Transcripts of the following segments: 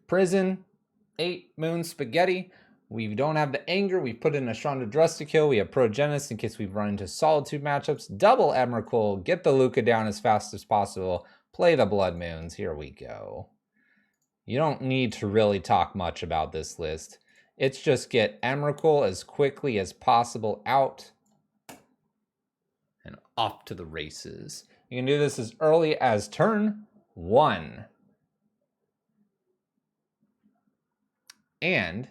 Prison, 8 Moon Spaghetti. We don't have the Anger. We've put in a Chandra Drustikill. We have Progenis in case we've run into Solitude matchups. Double Emrakul. Get the Luca down as fast as possible. Play the Blood Moons. Here we go. You don't need to really talk much about this list. It's just get Emrakul as quickly as possible out and off to the races. You can do this as early as turn 1. And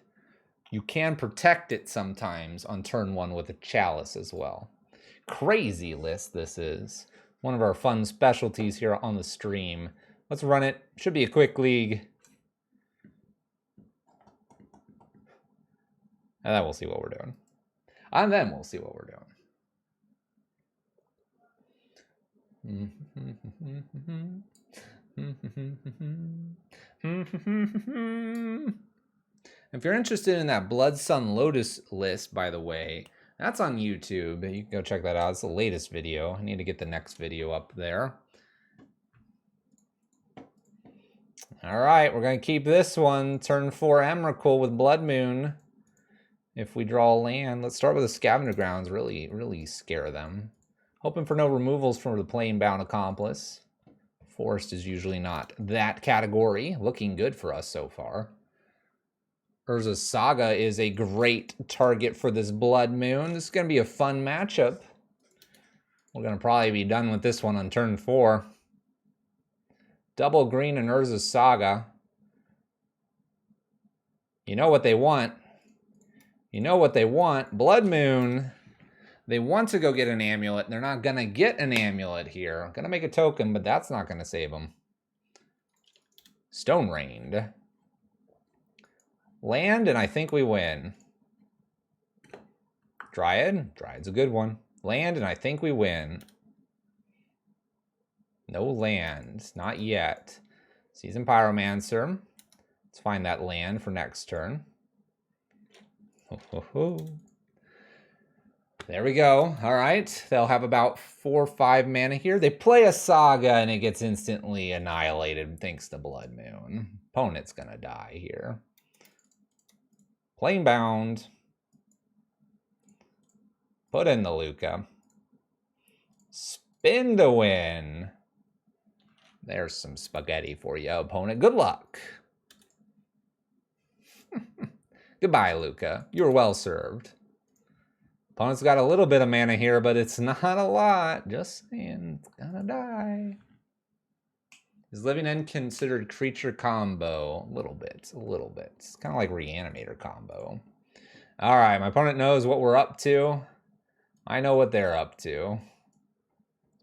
you can protect it sometimes on turn 1 with a Chalice as well. Crazy list this is. One of our fun specialties here on the stream. Let's run it. Should be a quick league. And then we'll see what we're doing. And then we'll see what we're doing. If you're interested in that Blood Sun Lotus list, by the way, that's on YouTube. You can go check that out. It's the latest video. I need to get the next video up there. All right, we're going to keep this one. Turn 4 Emrakul with Blood Moon. If we draw land, let's start with the Scavenger Grounds. Really scare them. Hoping for no removals from the Plane-Bound Accomplice. Forest is usually not that category. Looking good for us so far. Urza's Saga is a great target for this Blood Moon. This is going to be a fun matchup. We're going to probably be done with this one on turn 4. Double green and Urza's Saga. You know what they want. You know what they want. Blood Moon. They want to go get an amulet. They're not going to get an amulet here. Going to make a token, but that's not going to save them. Stone Rained. Land, and I think we win. Dryad. Dryad's a good one. Land, and I think we win. No land. Not yet. Season Pyromancer. Let's find that land for next turn. There we go. All right. They'll have about 4 or 5 mana here. They play a Saga, and it gets instantly annihilated thanks to Blood Moon. Opponent's going to die here. Plane-Bound. Put in the Luca. Spin to win. There's some spaghetti for you, opponent. Good luck. Goodbye, Luca. You were well served. Opponent's got a little bit of mana here, but it's not a lot. Just saying, it's gonna die. Is Living End considered creature combo? A little bit, a little bit. It's kind of like Reanimator combo. All right, my opponent knows what we're up to. I know what they're up to.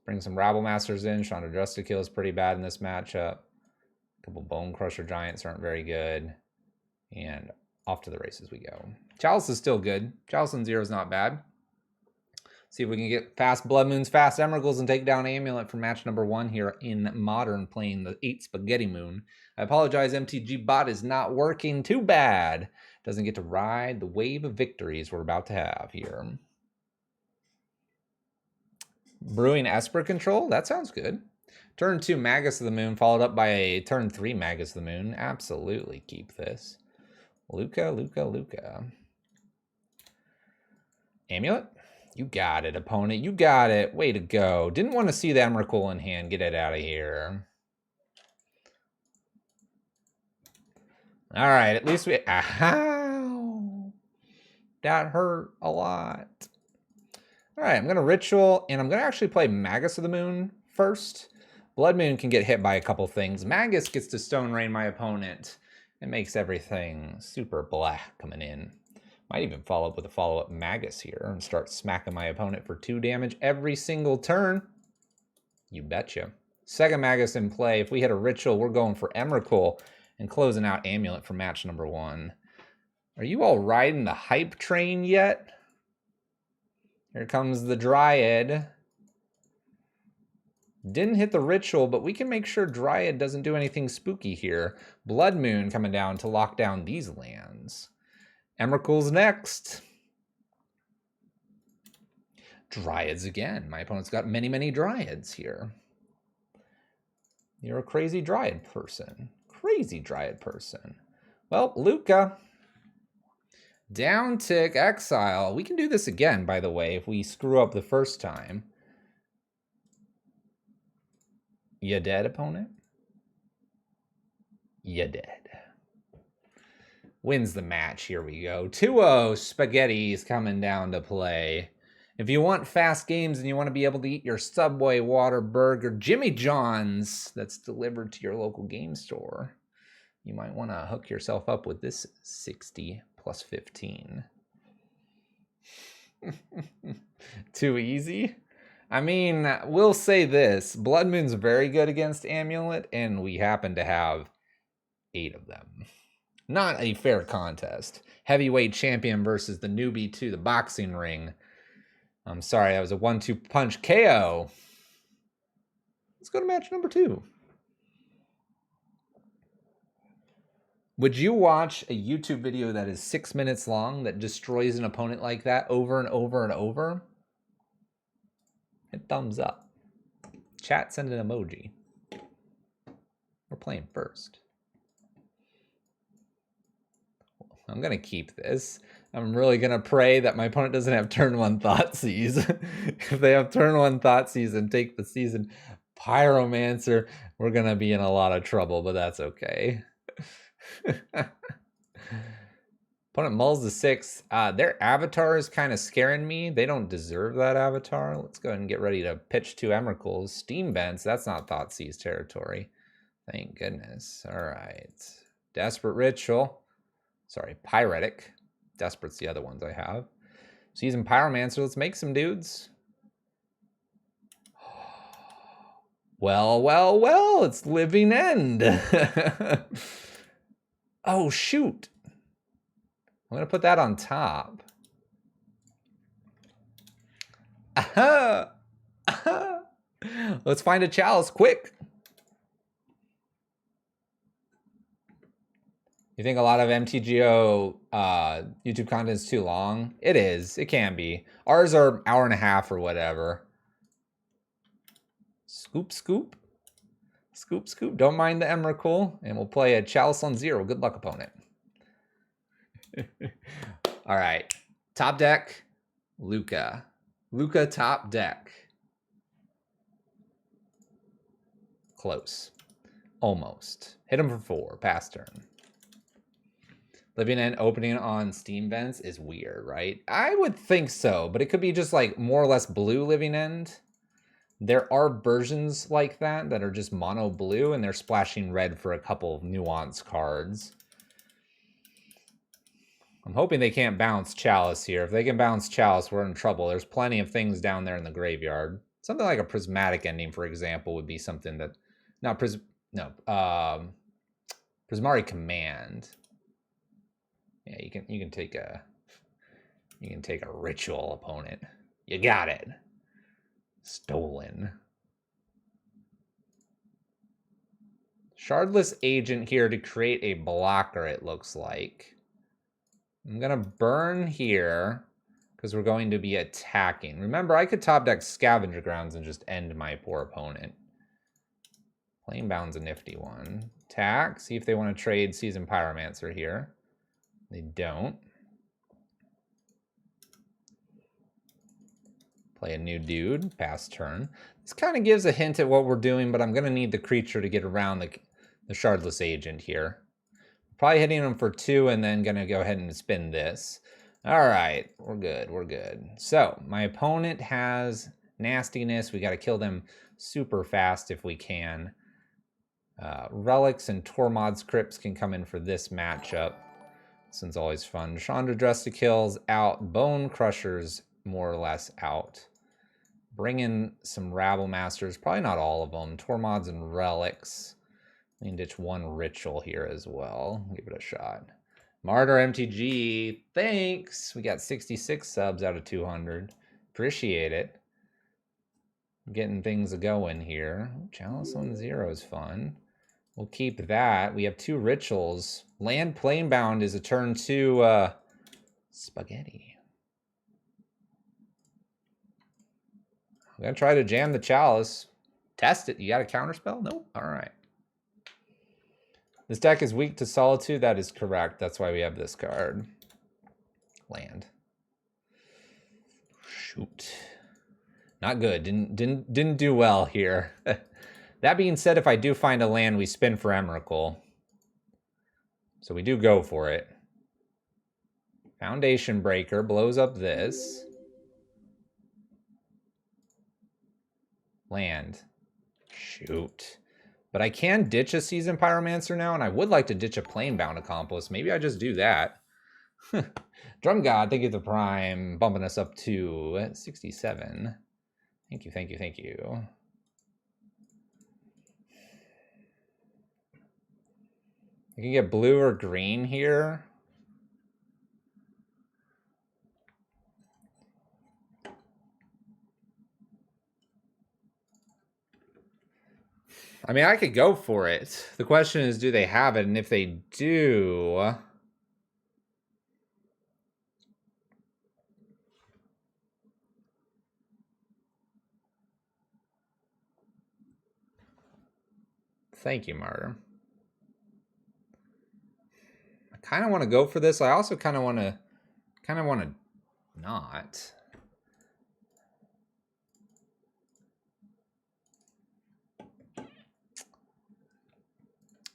Bring some Rabble Masters in. Chandra Drustikill is pretty bad in this matchup. A couple Bone Crusher Giants aren't very good. And off to the races we go. Chalice is still good. Chalice and 0 is not bad. See if we can get fast Blood Moons, fast Emrakuls, and take down Amulet for match number 1 here in Modern, playing the 8 Spaghetti Moon. I apologize, MTG bot is not working. Too bad. Doesn't get to ride the wave of victories we're about to have here. Brewing Esper Control, that sounds good. Turn 2 Magus of the Moon, followed up by a turn 3 Magus of the Moon. Absolutely keep this. Luca, Luca, Luca. Amulet? You got it, opponent. You got it. Way to go. Didn't want to see the Emrakul in hand. Get it out of here. All right, at least we... Ow! That hurt a lot. All right, I'm going to Ritual, and I'm going to actually play Magus of the Moon first. Blood Moon can get hit by a couple things. Magus gets to Stone Rain my opponent. It makes everything super black coming in. Might even follow up with a follow-up Magus here and start smacking my opponent for 2 damage every single turn. You betcha. Second Magus in play. If we hit a Ritual, we're going for Emrakul and closing out Amulet for match number 1. Are you all riding the hype train yet? Here comes the Dryad. Didn't hit the Ritual, but we can make sure Dryad doesn't do anything spooky here. Blood Moon coming down to lock down these lands. Emrakul's next. Dryads again. My opponent's got many, many Dryads here. You're a crazy Dryad person. Crazy Dryad person. Well, Luca. Down tick, exile. We can do this again, by the way, if we screw up the first time. You dead, opponent? You dead. Wins the match. Here we go. 2-0. Spaghetti's coming down to play. If you want fast games and you want to be able to eat your Subway, Whataburger, Jimmy John's that's delivered to your local game store, you might want to hook yourself up with this 60 plus 15. Too easy? I mean, we'll say this. Blood Moon's very good against Amulet, and we happen to have 8 of them. Not a fair contest. Heavyweight champion versus the newbie to the boxing ring. I'm sorry, that was a 1-2 punch KO. Let's go to match number 2. Would you watch a YouTube video that is 6 minutes long that destroys an opponent like that over and over and over? Hit thumbs up. Chat, send an emoji. We're playing first. I'm going to keep this. I'm really going to pray that my opponent doesn't have turn 1 Thoughtseize. If they have turn 1 Thoughteize and take the season Pyromancer, we're going to be in a lot of trouble, but that's okay. Opponent mulls the 6. Their avatar is kind of scaring me. They don't deserve that avatar. Let's go ahead and get ready to pitch 2 Emeralds. Steam Vents, that's not Thoughtseize territory. Thank goodness. All right. Desperate Ritual. Sorry, Pyretic. Desperate's the other ones I have. Season Pyromancer, let's make some dudes. Well, well, well, it's Living End. Oh, shoot. I'm going to put that on top. Aha! Aha! Let's find a chalice quick. You think a lot of MTGO YouTube content is too long? It is. It can be. Ours are hour and a half or whatever. Scoop, scoop. Scoop, scoop. Don't mind the Emrakul. And we'll play a Chalice on 0. Good luck, opponent. All right. Top deck, Luca. Luca top deck. Close. Almost. Hit him for 4. Pass turn. Living End opening on Steam Vents is weird, right? I would think so, but it could be just like more or less blue Living End. There are versions like that that are just mono blue and they're splashing red for a couple of nuance cards. I'm hoping they can't bounce Chalice here. If they can bounce Chalice, we're in trouble. There's plenty of things down there in the graveyard. Something like a Prismatic Ending, for example, would be something that... Prismari Command. Yeah, you can take a ritual opponent. You got it. Stolen. Shardless Agent here to create a blocker, it looks like. I'm gonna burn here because we're going to be attacking. Remember, I could top deck Scavenger Grounds and just end my poor opponent. Planebound's a nifty one. Attack, see if they want to trade Season Pyromancer here. They don't. Play a new dude, pass turn. This kind of gives a hint at what we're doing, but I'm going to need the creature to get around the Shardless Agent here. Probably hitting him for 2 and then going to go ahead and spin this. All right, we're good, we're good. So my opponent has nastiness. We got to kill them super fast if we can. Relics and Tormod's Crypts can come in for this matchup. This one's always fun. Chandra Dress to Kill's out. Bone Crusher's more or less out. Bring in some Rabble Masters. Probably not all of them. Tormods and Relics. We can ditch 1 Ritual here as well. Give it a shot. Martyr MTG. Thanks. We got 66 subs out of 200. Appreciate it. Getting things going here. Chalice on 0 is fun. We'll keep that. We have 2 Rituals. Land Planebound is a turn 2 Spaghetti. I'm going to try to jam the Chalice. Test it. You got a counterspell? Nope. All right. This deck is weak to Solitude. That is correct. That's why we have this card. Land. Shoot. Not good. Didn't do well here. That being said, if I do find a land, we spin for Emrakul. So we do go for it. Foundation Breaker blows up this. Land. Shoot. But I can ditch a Seasoned Pyromancer now, and I would like to ditch a Planebound Accomplice. Maybe I just do that. Drum God, thank you for the Prime, bumping us up to 67. Thank you, thank you, thank you. I can get blue or green here. I mean, I could go for it. The question is, do they have it? And if they do... Thank you, Martyr. I kind of want to go for this. I also kind of want to not.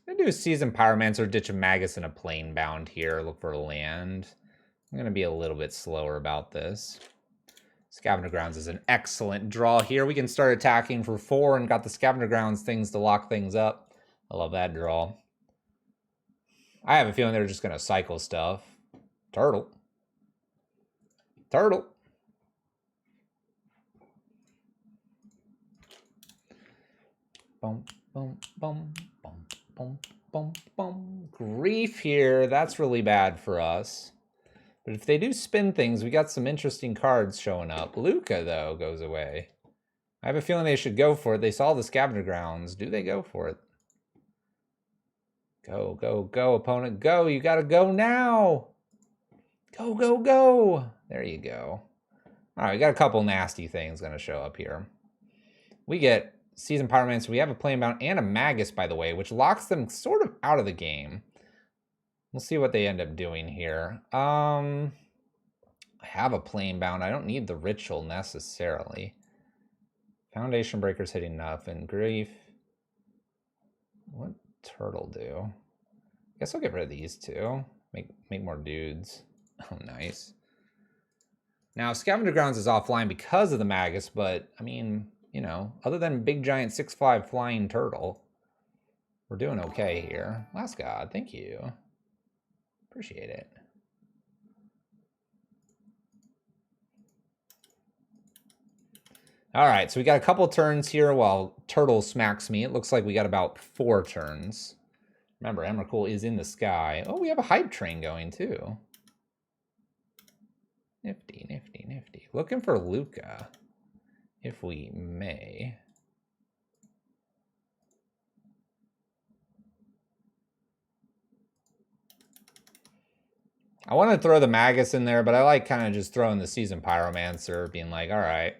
I'm going to do a Seasoned Pyromancer, ditch a Magus and a Planebound here. Look for a land. I'm going to be a little bit slower about this. Scavenger Grounds is an excellent draw here. We can start attacking for 4 and got the Scavenger Grounds things to lock things up. I love that draw. I have a feeling they're just going to cycle stuff. Turtle. Turtle. Boom, boom, boom, boom, boom, boom, boom. Grief here. That's really bad for us. But if they do spin things, we got some interesting cards showing up. Luca, though, goes away. I have a feeling they should go for it. They saw the Scavenger Grounds. Do they go for it? Go, go, go, opponent, go. You got to go now. Go, go, go. There you go. All right, we got a couple nasty things going to show up here. We get Seasoned Pyromancer. We have a Planebound and a Magus, by the way, which locks them sort of out of the game. We'll see what they end up doing here. I have a Planebound. I don't need the Ritual necessarily. Foundation Breaker's hitting nothing. Grief. What Turtle do? I guess I'll get rid of these two. Make more dudes. Oh, nice. Now, Scavenger Grounds is offline because of the Magus, but, I mean, you know, other than big giant 6'5" flying turtle, we're doing okay here. Last God, thank you. Appreciate it. All right, so we got a couple turns here while Turtle smacks me. It looks like we got about 4 turns. Remember, Emrakul is in the sky. Oh, we have a Hype Train going, too. Nifty, nifty, nifty. Looking for Luca, if we may. I want to throw the Magus in there, but I like kind of just throwing the Seasoned Pyromancer, being like, all right.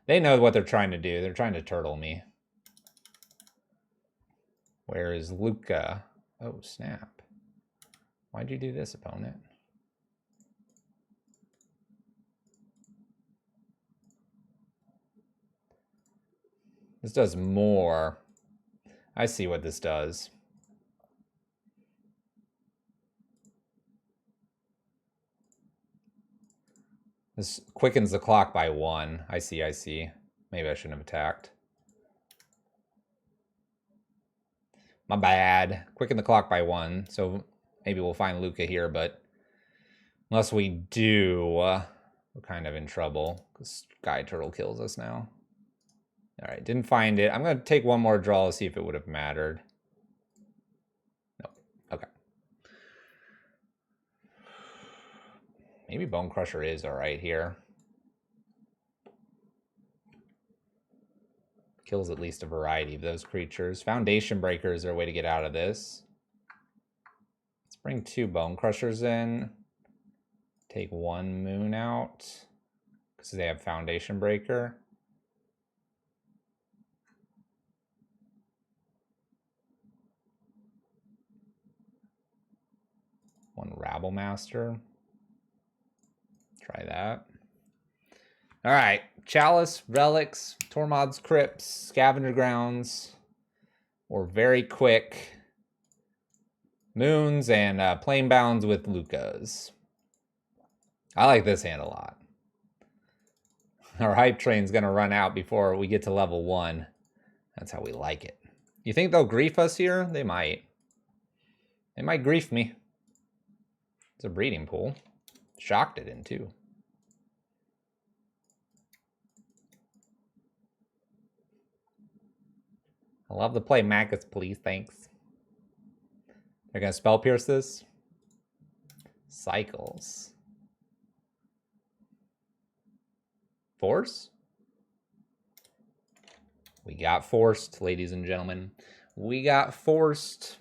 They know what they're trying to do. They're trying to turtle me. Where is Luca? Oh, snap. Why'd you do this, opponent? This does more. I see what this does. This quickens the clock by 1. I see, I see. Maybe I shouldn't have attacked. My bad. Quicken the clock by 1. So maybe we'll find Luca here, but unless we do, we're kind of in trouble because Sky Turtle kills us now. All right, didn't find it. I'm going to take one more draw to see if it would have mattered. Nope. Okay. Maybe Bone Crusher is all right here. Kills at least a variety of those creatures. Foundation Breakers are a way to get out of this. Let's bring 2 Bone Crushers in. Take 1 Moon out because they have Foundation Breaker. 1 Rabble Master. Try that. All right, Chalice, Relics, Tormod's Crypts, Scavenger Grounds, or very quick Moons and Planebounds with Lukas. I like this hand a lot. Our hype train's going to run out before we get to level 1. That's how we like it. You think they'll grief us here? They might. They might grief me. It's a breeding pool. Shocked it in, too. I love to play Magus, please. Thanks. They're going to Spell Pierce this. Cycles. Force? We got forced, ladies and gentlemen. We got forced.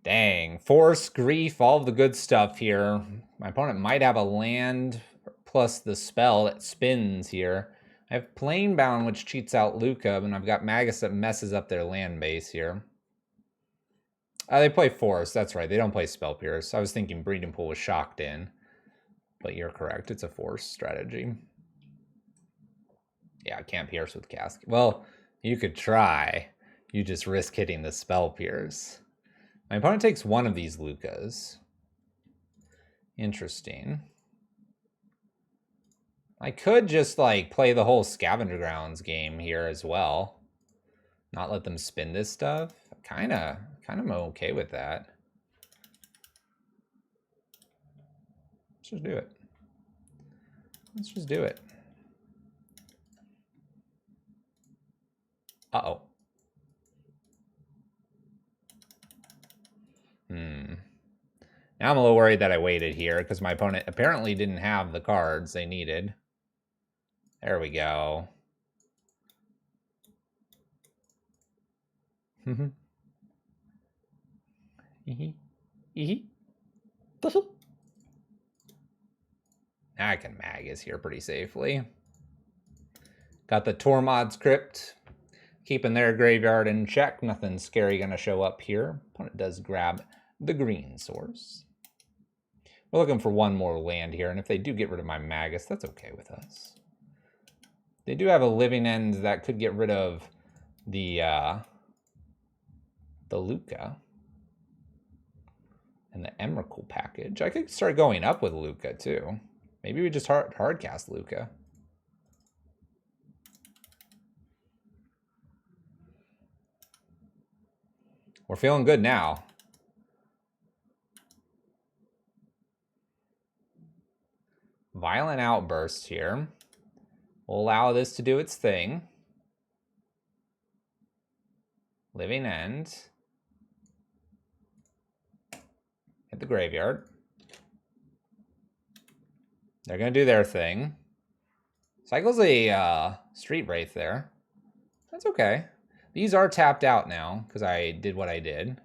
Dang. Force, grief, all of the good stuff here. My opponent might have a land plus the spell that spins here. I have Planebound, which cheats out Luka, and I've got Magus that messes up their land base here. They play Force. That's right. They don't play Spell Pierce. I was thinking Breeding Pool was shocked in. But you're correct. It's a Force strategy. Yeah, I can't Pierce with Casket. Well, you could try. You just risk hitting the Spell Pierce. My opponent takes 1 of these Lukas. Interesting. I could just, like, play the whole Scavenger Grounds game here as well. Not let them spin this stuff. Kind of okay with that. Let's just do it. Let's just do it. Uh-oh. Now I'm a little worried that I waited here because my opponent apparently didn't have the cards they needed. There we go. Now I can Magus here pretty safely. Got the Tormod's Crypt. Keeping their graveyard in check. Nothing scary going to show up here. Opponent does grab the green source. We're looking for 1 more land here, and if they do get rid of my Magus, that's okay with us. They do have a Living End that could get rid of the Luka. And the Emrakul package. I could start going up with Luka, too. Maybe we just hardcast Luka. We're feeling good now. Violent Outburst here. We'll allow this to do its thing. Living End. Hit the graveyard. They're going to do their thing. Cycles a Street Wraith there. That's okay. These are tapped out now because I did what I did.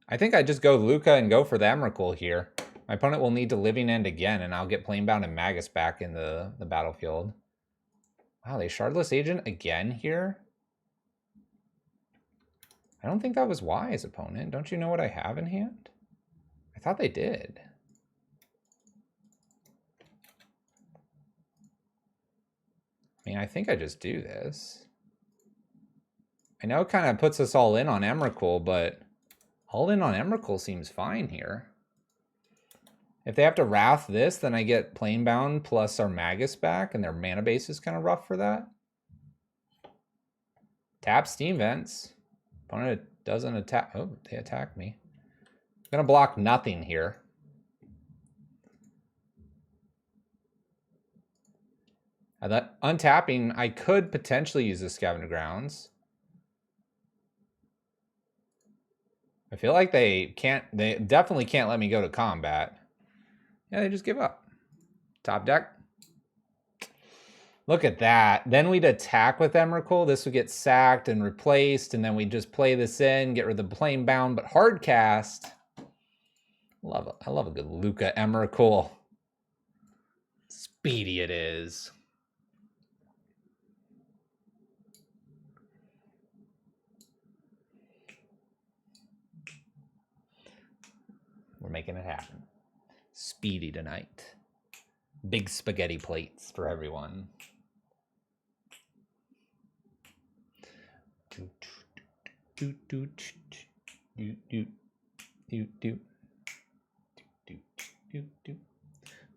I think I just go Luka and go for the Emrakul here. My opponent will need to Living End again, and I'll get Planebound and Magus back in the battlefield. Wow, they Shardless Agent again here? I don't think that was wise, opponent. Don't you know what I have in hand? I thought they did. I mean, I think I just do this. I know it kind of puts us all in on Emrakul, but all in on Emrakul seems fine here. If they have to Wrath this, then I get Planebound plus our Magus back, and their mana base is kind of rough for that. Tap Steam Vents. Opponent doesn't attack. Oh, they attack me. I'm going to block nothing here. That untapping, I could potentially use the Scavenger Grounds. I feel like they definitely can't let me go to combat. Yeah, they just give up. Top deck. Look at that. Then we'd attack with Emrakul. This would get sacked and replaced, and then we'd just play this in, get rid of the Planebound, but hard cast. Love it. I love a good Luka Emrakul. Speedy it is. making it happen. Speedy tonight. Big spaghetti plates for everyone.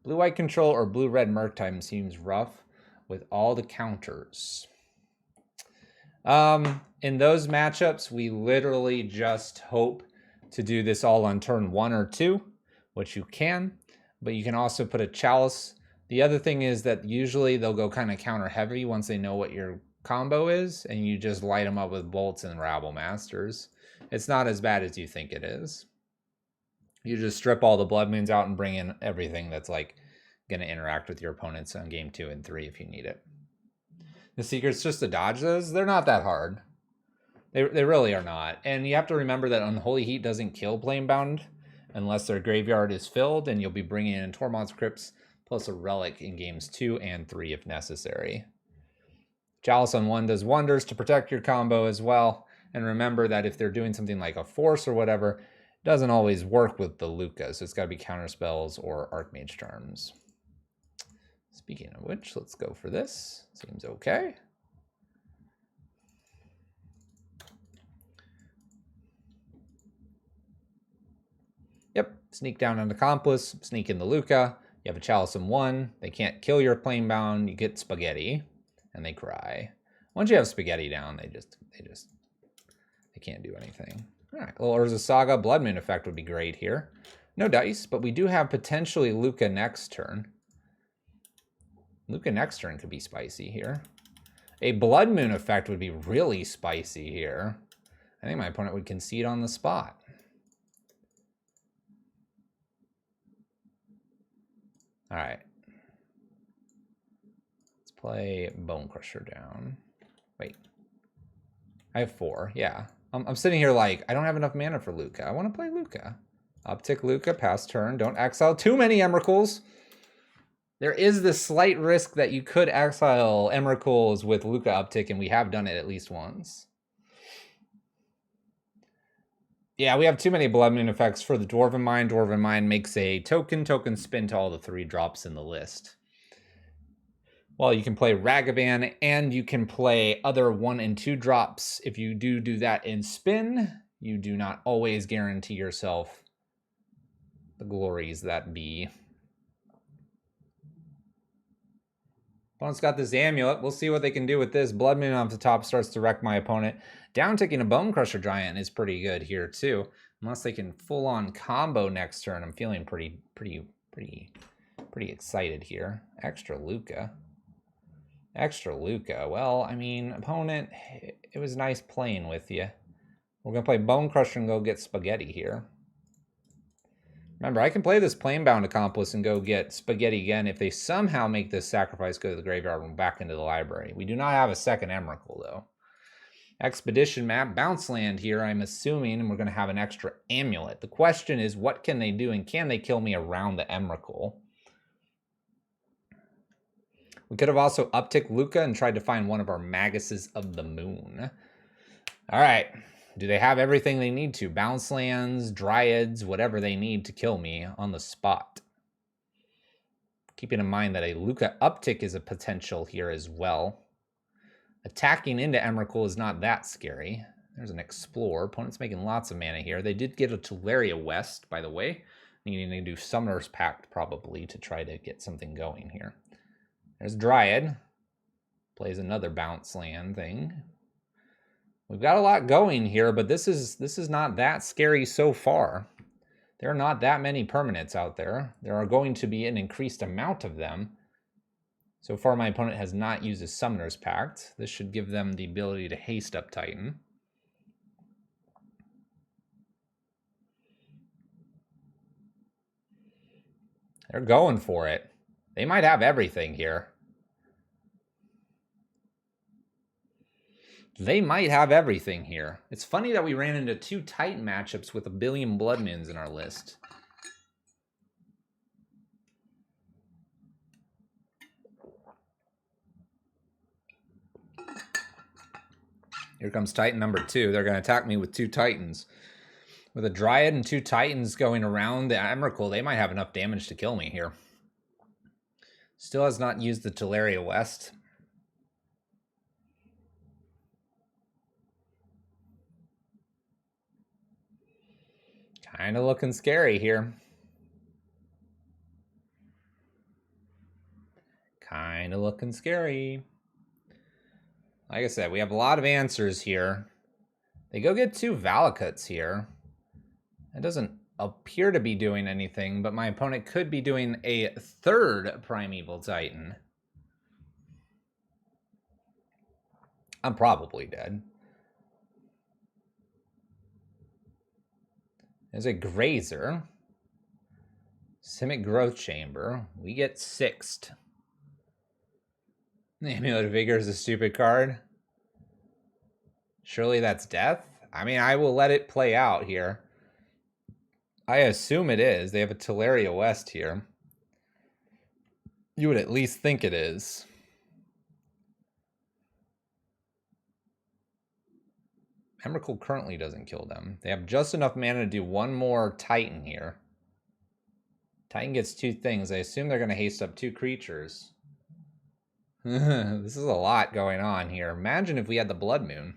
Blue-white control or blue-red Murktide seems rough with all the counters. In those matchups, we literally just hope to do this all on turn 1 or 2, which you can, but you can also put a Chalice. The other thing is that usually they'll go kind of counter heavy once they know what your combo is, and you just light them up with bolts and Rabble Masters. It's not as bad as you think it is. You just strip all the Blood Moons out and bring in everything that's like going to interact with your opponents on game 2 and 3 if you need it. The secret's just to dodge those. They're not that hard. They really are not. And you have to remember that Unholy Heat doesn't kill Planebound unless their graveyard is filled, and you'll be bringing in Tormod's Crypts plus a Relic in games 2 and 3 if necessary. Chalice on 1 does wonders to protect your combo as well. And remember that if they're doing something like a Force or whatever, it doesn't always work with the Lukka, so it's got to be counter spells or Archmage Charms. Speaking of which, let's go for this. Seems okay. Yep, sneak down an Accomplice, sneak in the Lukka. You have a Chalice in 1. They can't kill your Planebound. You get Spaghetti, and they cry. Once you have Spaghetti down, they can't do anything. All right, well, Urza Saga, Blood Moon effect would be great here. No dice, but we do have potentially Lukka next turn. Lukka next turn could be spicy here. A Blood Moon effect would be really spicy here. I think my opponent would concede on the spot. All right. Let's play Bone Crusher down. Wait. I have 4, yeah. I'm sitting here like, I don't have enough mana for Lukka. I want to play Lukka. Uptick Lukka, pass turn. Don't exile too many Emrakuls. There is the slight risk that you could exile Emrakuls with Lukka uptick, and we have done it at least once. Yeah, we have too many Blood Moon effects for the Dwarven Mine. Dwarven Mine makes a token spin to all the 3 drops in the list. Well, you can play Ragavan, and you can play other 1 and 2 drops. If you do that in spin, you do not always guarantee yourself the glories that be. Opponent's got this Amulet. We'll see what they can do with this. Blood Moon off the top starts to wreck my opponent. Down ticking a Bone Crusher Giant is pretty good here too. Unless they can full-on combo next turn, I'm feeling pretty excited here. Extra Lukka. Well, I mean, opponent, it was nice playing with you. We're going to play Bone Crusher and go get Spaghetti here. Remember, I can play this Planebound Accomplice and go get Spaghetti again if they somehow make this sacrifice go to the graveyard and back into the library. We do not have a second Emrakul, though. Expedition map, bounce land here, I'm assuming, and we're going to have an extra Amulet. The question is, what can they do, and can they kill me around the Emrakul? We could have also upticked Lukka and tried to find one of our Maguses of the Moon. All right. Do they have everything they need to? Bounce lands, Dryads, whatever they need to kill me on the spot. Keeping in mind that a Lukka uptick is a potential here as well. Attacking into Emrakul is not that scary. There's an Explore. Opponent's making lots of mana here. They did get a Tularia West, by the way. Needing to do Summoner's Pact probably to try to get something going here. There's Dryad. Plays another bounce land thing. We've got a lot going here, but this is not that scary so far. There are not that many permanents out there. There are going to be an increased amount of them. So far, my opponent has not used a Summoner's Pact. This should give them the ability to haste up Titan. They're going for it. They might have everything here. They might have everything here. It's funny that we ran into 2 Titan matchups with a billion Blood Moons in our list. Here comes Titan number 2. They're going to attack me with 2 Titans. With a Dryad and 2 Titans going around the Emrakul, they might have enough damage to kill me here. Still has not used the Teleria West. Kind of looking scary here. Kind of looking scary. Like I said, we have a lot of answers here. They go get 2 Valakuts here. It doesn't appear to be doing anything, but my opponent could be doing a 3rd Primeval Titan. I'm probably dead. There's a Grazer. Simic Growth Chamber. We get 6th. Amulet of Vigor is a stupid card. Surely that's death? I mean, I will let it play out here. I assume it is. They have a Teleria West here. You would at least think it is. Emrakul currently doesn't kill them. They have just enough mana to do 1 more Titan here. Titan gets 2 things. I assume they're going to haste up 2 creatures. This is a lot going on here. Imagine if we had the Blood Moon.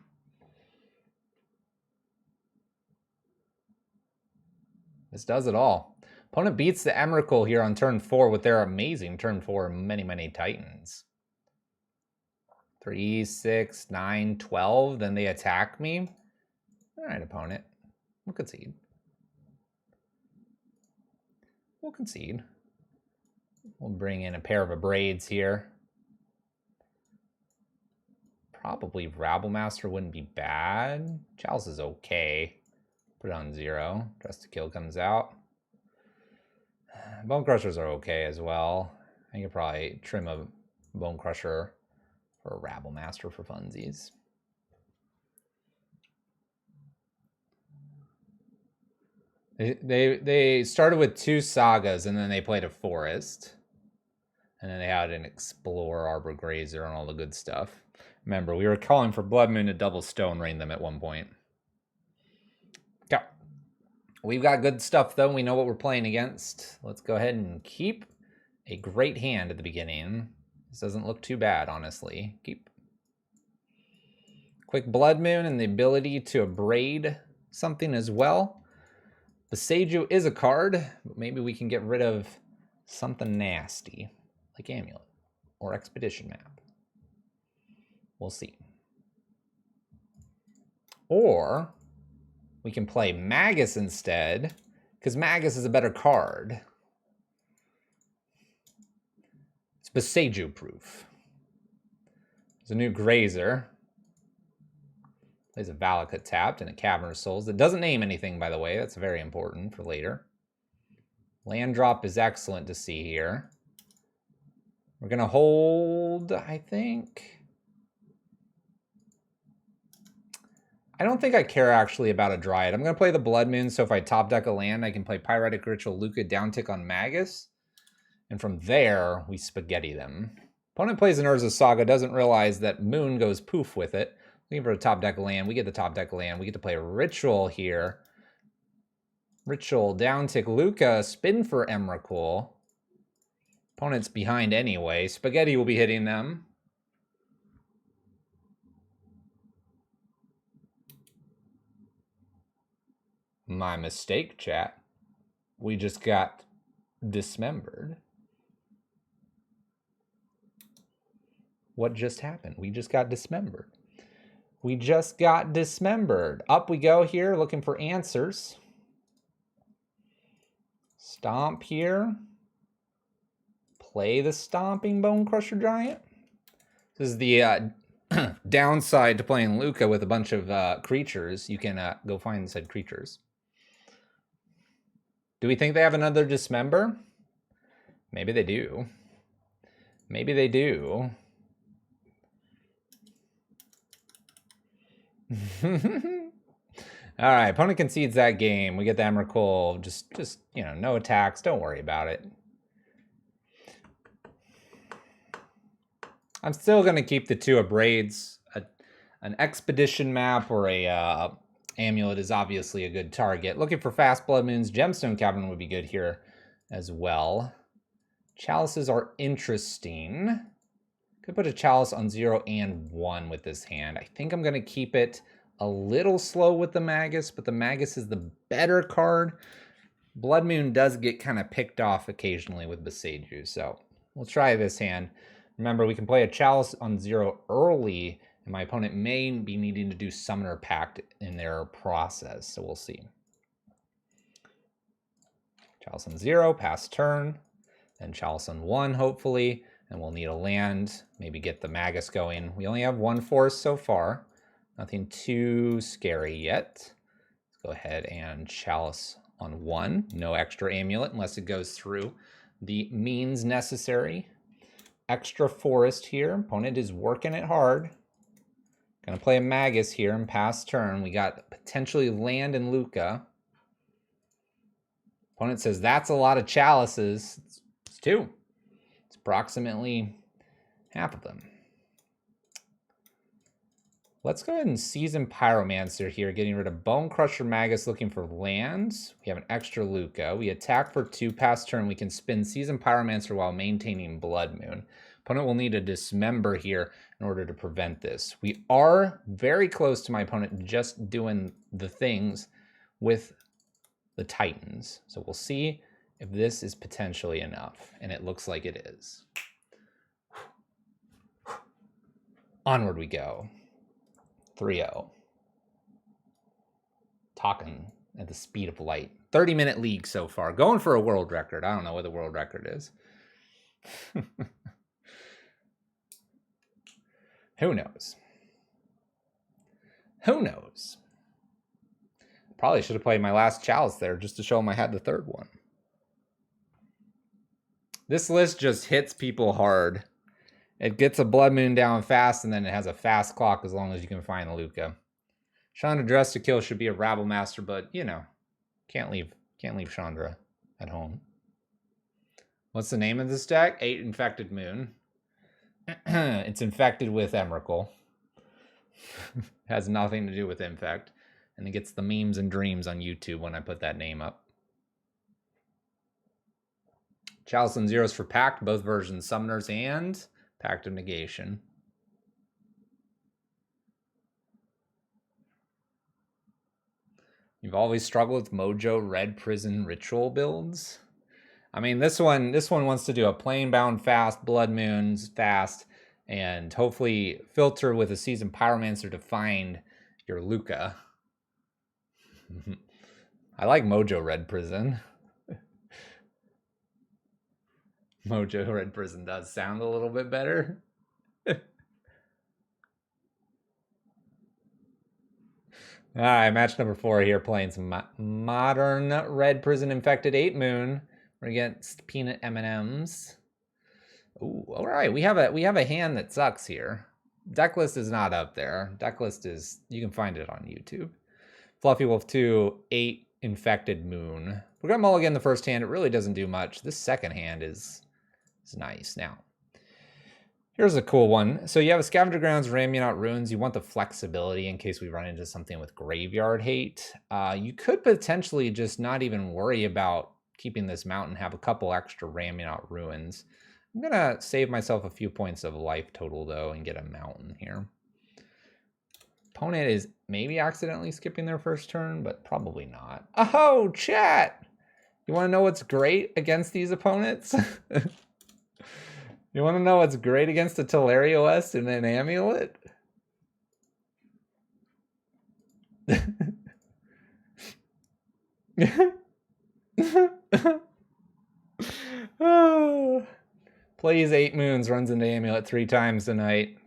This does it all. Opponent beats the Emrakul here on turn 4 with their amazing turn 4 many Titans. 3, 6, 9, 12. Then they attack me. All right, opponent. We'll concede. We'll concede. We'll bring in a pair of Abrades here. Probably Rabblemaster wouldn't be bad. Chalice is okay. Put it on 0. Dress to Kill comes out. Bone Crushers are okay as well. I could probably trim a Bone Crusher for a Rabblemaster for funsies. They started with 2 Sagas, and then they played a Forest. And then they had an Explorer, Arbor Grazer, and all the good stuff. Remember, we were calling for Blood Moon to double Stone Rain them at one point. Okay. We've got good stuff, though. We know what we're playing against. Let's go ahead and keep a great hand at the beginning. This doesn't look too bad, honestly. Keep. Quick Blood Moon and the ability to abrade something as well. Boseiju is a card, but maybe we can get rid of something nasty, like Amulet or Expedition Map. We'll see. Or we can play Magus instead, because Magus is a better card. It's Boseiju proof. There's a new Grazer. Plays a Valakut tapped and a Cavern of Souls. It doesn't name anything, by the way. That's very important for later. Land drop is excellent to see here. We're going to hold, I think. I don't think I care actually about a Dryad. I'm going to play the Blood Moon, so if I top deck a land, I can play Pyretic Ritual, Luca, downtick on Magus. And from there, we spaghetti them. Opponent plays an Urza Saga, doesn't realize that Moon goes poof with it. Looking for a top deck land. We get the top deck land. We get to play a Ritual here. Ritual, downtick, Luca, spin for Emrakul. Opponent's behind anyway. Spaghetti will be hitting them. My mistake, chat. We just got dismembered. What just happened? We just got dismembered. We just got dismembered. Up we go here, looking for answers. Stomp here. Play the Stomping Bone Crusher Giant. This is the downside to playing Luca with a bunch of creatures. You can go find said creatures. Do we think they have another Dismember? Maybe they do. Maybe they do. All right, opponent concedes that game. We get the Emrakul. Just you know, no attacks. Don't worry about it. I'm still going to keep the 2 Abrades, an Expedition Map or a Amulet is obviously a good target. Looking for fast Blood Moons. Gemstone Cavern would be good here as well. Chalices are interesting. Could put a Chalice on 0 and 1 with this hand. I think I'm going to keep it a little slow with the Magus, but the Magus is the better card. Blood Moon does get kind of picked off occasionally with Boseiju, so we'll try this hand. Remember, we can play a Chalice on 0 early, and my opponent may be needing to do Summoner Pact in their process, so we'll see. Chalice on 0, pass turn, then Chalice on 1, hopefully, and we'll need a land, maybe get the Magus going. We only have 1 force so far. Nothing too scary yet. Let's go ahead and Chalice on 1. No extra Amulet unless it goes through the means necessary. Extra forest here. Opponent is working it hard. Gonna play a Magus here and pass turn. We got potentially land and Lukka. Opponent says that's a lot of Chalices. It's 2. It's approximately half of them. Let's go ahead and Season Pyromancer here, getting rid of Bone Crusher Magus, looking for lands. We have an extra Lukka. We attack for 2, pass turn. We can spin Season Pyromancer while maintaining Blood Moon. Opponent will need a Dismember here in order to prevent this. We are very close to my opponent just doing the things with the Titans. So we'll see if this is potentially enough, and it looks like it is. Onward we go. 3-0. Talking at the speed of light. 30-minute league so far. Going for a world record. I don't know what the world record is. Who knows? Who knows? Probably should have played my last Chalice there just to show them I had the third one. This list just hits people hard. It gets a Blood Moon down fast, and then it has a fast clock as long as you can find the Lukka. Chandra Dress to Kill should be a Rabble Master, but, you know, can't leave Chandra at home. What's the name of this deck? 8 Infected Moon. It's infected with Emrakul. Has nothing to do with Infect. And it gets the memes and dreams on YouTube when I put that name up. Chalice and Zeros for Pact, both versions, Summoners and Pact of Negation. You've always struggled with Mojo Red Prison Ritual builds. I mean, this one wants to do a plain bound fast, Blood Moons fast, and hopefully filter with a Seasoned Pyromancer to find your Lukka. I like Mojo Red Prison. Mojo Red Prison does sound a little bit better. All right, match number 4 here, playing some modern Red Prison Infected 8 Moon. We're against Peanut M&Ms. Ooh, all right, we have a hand that sucks here. Deck list is not up there. Deck list is, you can find it on YouTube. Fluffy Wolf 2, 8 Infected Moon. We're gonna mulligan the first hand. It really doesn't do much. This second hand is nice. Now, here's a cool one. So you have a Scavenger Grounds, Ramunap Ruins. You want the flexibility in case we run into something with Graveyard Hate. You could potentially just not even worry about keeping this mountain, have a couple extra Ramunap Ruins. I'm gonna save myself a few points of life total though and get a mountain here. Opponent is maybe accidentally skipping their first turn, but probably not. Oh, chat! You wanna know what's great against these opponents? You want to know what's great against a Telerio S and an Amulet? Plays 8 Moons, runs into Amulet 3 times tonight.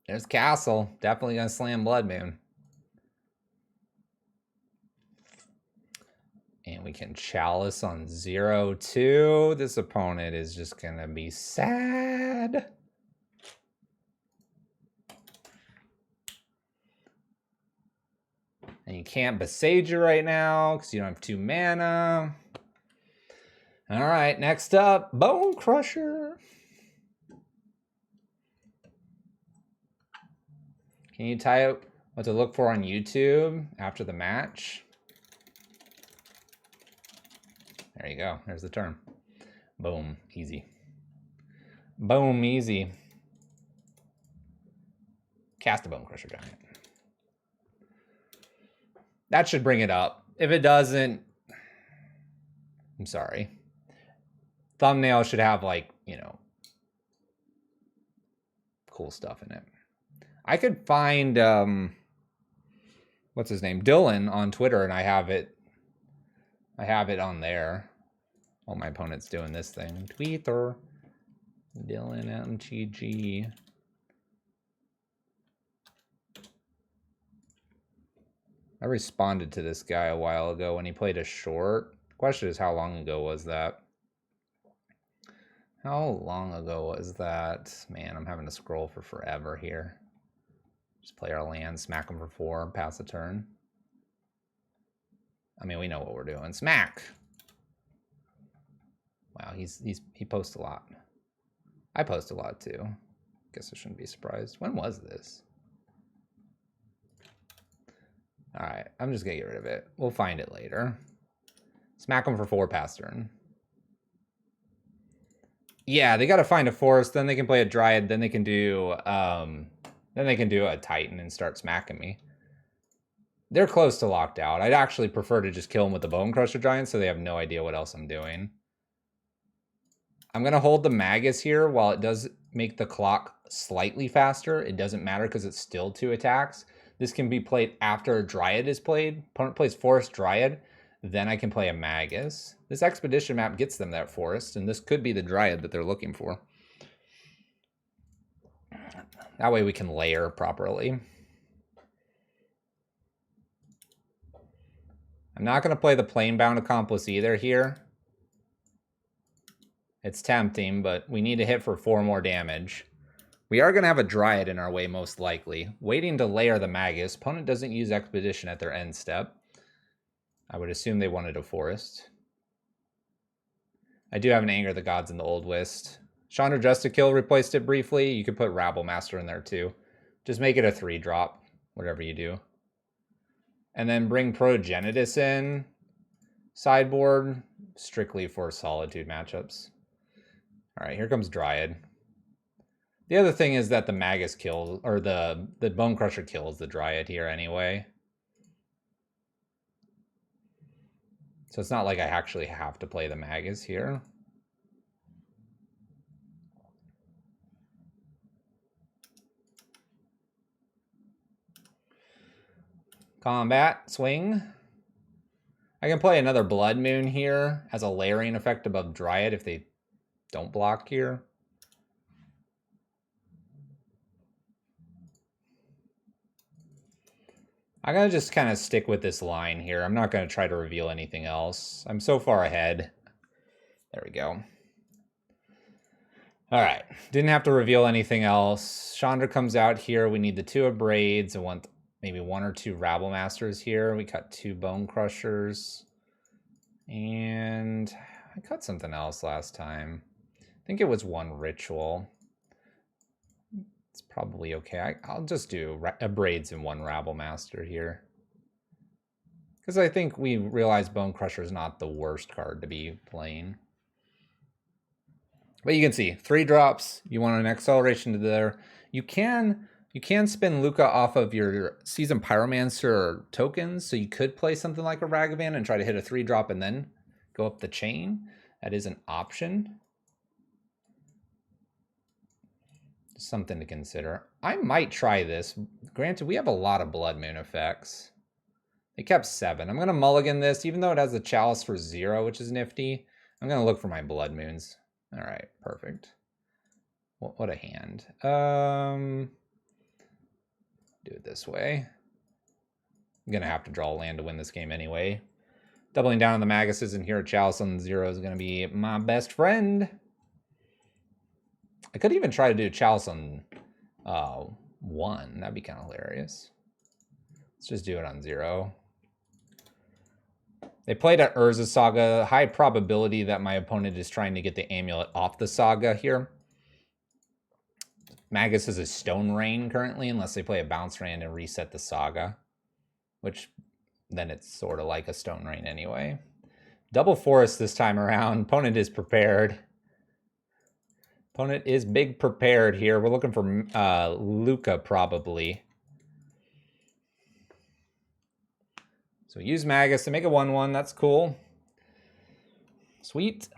There's Castle. Definitely going to slam Blood Moon. And we can Chalice on 0-2. This opponent is just going to be sad. And you can't Boseiju right now because you don't have 2 mana. All right, next up, Bone Crusher. Can you tie up What to look for on YouTube after the match. There you go. There's the term. Boom. Easy. Boom. Easy. Cast a Bone Crusher Giant. That should bring it up. If it doesn't, I'm sorry. Thumbnail should have, like, you know, cool stuff in it. I could find, what's his name? Dylan on Twitter, and I have it on there. All my opponents doing this thing. Twitter. Dylan MTG. I responded to this guy a while ago when he played a short. The question is, how long ago was that? How long ago was that? Man, I'm having to scroll for forever here. Just play our land, smack him for 4, pass the turn. I mean, we know what we're doing. Smack! Wow, he posts a lot. I post a lot too. Guess I shouldn't be surprised. When was this? All right, I'm just gonna get rid of it. We'll find it later. Smack them for 4, pass turn. Yeah, they gotta find a forest, then they can play a Dryad, then they can do a Titan and start smacking me. They're close to locked out. I'd actually prefer to just kill them with the Bone Crusher Giant so they have no idea what else I'm doing. I'm gonna hold the Magus here. While it does make the clock slightly faster, it doesn't matter because it's still 2 attacks. This can be played after a Dryad is played. Opponent plays Forest Dryad, then I can play a Magus. This Expedition map gets them that Forest, and this could be the Dryad that they're looking for. That way we can layer properly. I'm not going to play the Planebound Accomplice either here. It's tempting, but we need to hit for 4 more damage. We are going to have a Dryad in our way, most likely. Waiting to layer the Magus. Opponent doesn't use Expedition at their end step. I would assume they wanted a Forest. I do have an Anger of the Gods in the Old List. Chandra Justikill replaced it briefly. You could put Rabble Master in there too. Just make it a 3-drop, whatever you do. And then bring Progenitus in. Sideboard, strictly for Solitude matchups. All right, here comes Dryad. The other thing is that the Magus kills, or the Bone Crusher kills the Dryad here anyway. So it's not like I actually have to play the Magus here. Combat, swing. I can play another Blood Moon here as a layering effect above Dryad if they don't block here. I'm going to just kind of stick with this line here. I'm not going to try to reveal anything else. I'm so far ahead. There we go. All right. Didn't have to reveal anything else. Chandra comes out here. We need the 2 Abrades. I want maybe 1 or 2 Rabble Masters here. We cut 2 Bone Crushers. And I cut something else last time. I think it was 1 Ritual. It's probably okay. I'll just do Abrades and 1 Rabble Master here. Because I think we realize Bone Crusher is not the worst card to be playing. But you can see, 3 drops. You want an acceleration to there. You can spin Luca off of your Seasoned Pyromancer tokens. So you could play something like a Ragavan and try to hit a 3-drop and then go up the chain. That is an option. Something to consider. I might try this. Granted, we have a lot of Blood Moon effects. They kept 7. I'm going to mulligan this, even though it has the Chalice for 0, which is nifty. I'm going to look for my Blood Moons. All right, perfect. What a hand. Do it this way. I'm going to have to draw a land to win this game anyway. Doubling down on the Maguses and here a Chalice on 0 is going to be my best friend. I could even try to do Chalice on 1. That'd be kind of hilarious. Let's just do it on 0. They played at Urza Saga. High probability that my opponent is trying to get the Amulet off the Saga here. Magus is a Stone Rain currently, unless they play a Bounce Rain and reset the Saga, which then it's sort of like a Stone Rain anyway. Double Forest this time around. Opponent is prepared. Opponent is big prepared here. We're looking for Lukka probably. So use Magus to make a 1/1. That's cool. Sweet.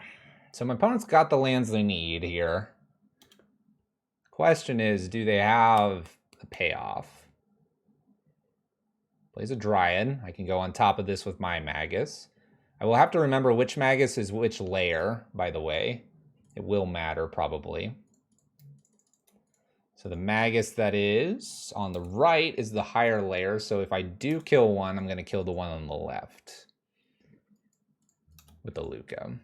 So my opponent's got the lands they need here. Question is, do they have a payoff? Plays a Dryad. I can go on top of this with my Magus. I will have to remember which Magus is which layer, by the way. It will matter, probably. So the Magus that is on the right is the higher layer. So if I do kill one, I'm going to kill the one on the left with the Lukka.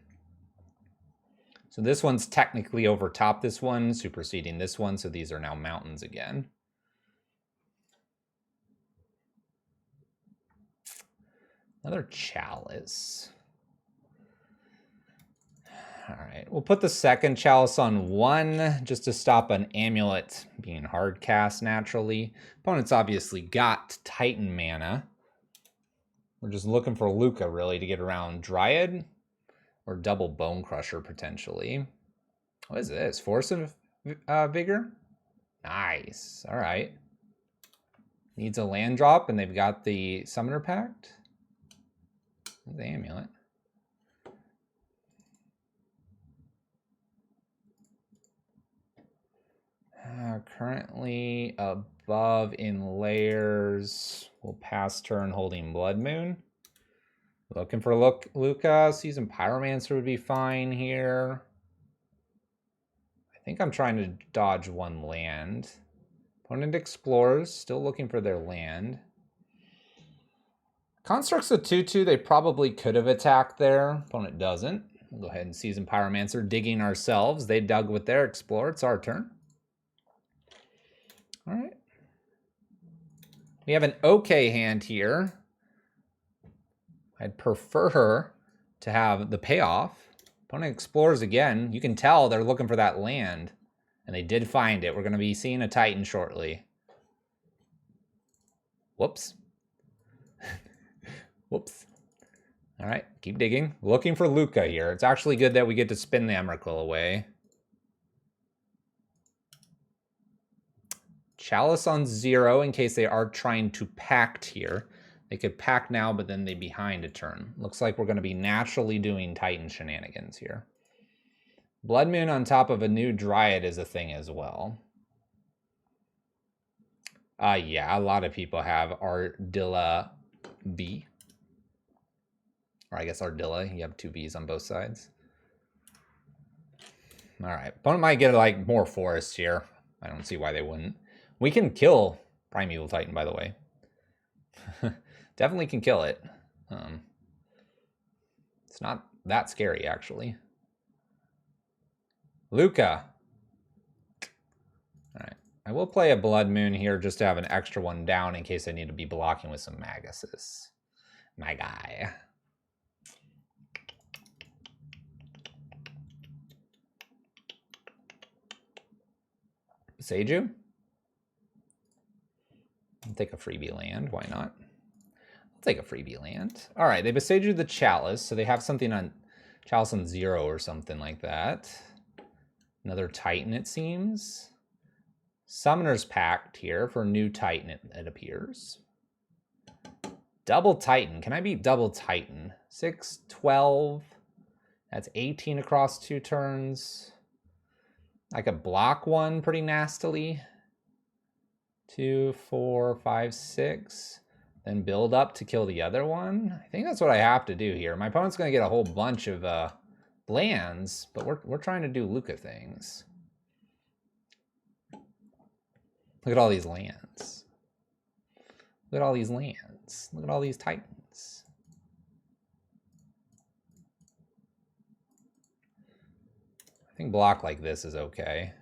So this one's technically over top this one, superseding this one. So these are now mountains again. Another Chalice. All right, we'll put the second Chalice on 1 just to stop an Amulet being hard cast naturally. Opponent's obviously got Titan mana. We're just looking for Lukka really to get around Dryad or double Bone Crusher potentially. What is this? Force of Vigor? Nice. All right. Needs a land drop, and they've got the Summoner Pact. The Amulet. Currently above in layers. We'll pass turn holding Blood Moon. Looking for Lukka. Seasoned Pyromancer would be fine here. I think I'm trying to dodge 1 land. Opponent Explorers, still looking for their land. Construct's a 2/2. They probably could have attacked there. Opponent doesn't. We'll go ahead and Seasoned Pyromancer, digging ourselves. They dug with their Explorer. It's our turn. All right. We have an okay hand here. I'd prefer to have the payoff. Opponent Explores again. You can tell they're looking for that land, and they did find it. We're going to be seeing a Titan shortly. Whoops. Whoops. All right, keep digging. Looking for Lukka here. It's actually good that we get to spin the Emrakul away. Chalice on 0 in case they are trying to pact here. They could pack now, but then they'd be behind a turn. Looks like we're going to be naturally doing Titan shenanigans here. Blood Moon on top of a new Dryad is a thing as well. Yeah, a lot of people have Ardilla B. Or I guess Ardilla. You have 2 Bs on both sides. All right. Opponent might get like more forests here. I don't see why they wouldn't. We can kill Primeval Titan, by the way. Definitely can kill it. It's not that scary, actually. Lukka. All right. I will play a Blood Moon here just to have an extra one down in case I need to be blocking with some Maguses. My guy. Seiju? I'll take a freebie land. Why not? I'll take a freebie land. All right, they Besiege'd the Chalice, so they have something on Chalice on 0 or something like that. Another Titan, it seems. Summoner's Pact here for new Titan, it appears. Double Titan. Can I beat double Titan? 6, 12. That's 18 across 2 turns. I could block one pretty nastily. 2, 4, 5, 6. Then build up to kill the other one. I think that's what I have to do here. My opponent's going to get a whole bunch of lands, but we're trying to do Lukka things. Look at all these lands. Look at all these lands. Look at all these Titans. I think block like this is okay.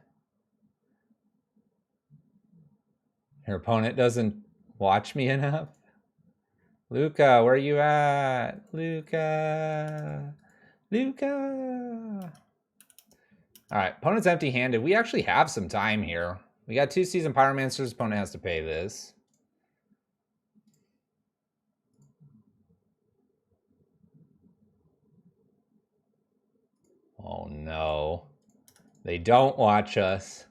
Your opponent doesn't watch me enough. Lukka, where are you at? Lukka. Lukka. All right, opponent's empty-handed. We actually have some time here. We got 2 Seasoned Pyromancers. Opponent has to pay this. Oh no. They don't watch us.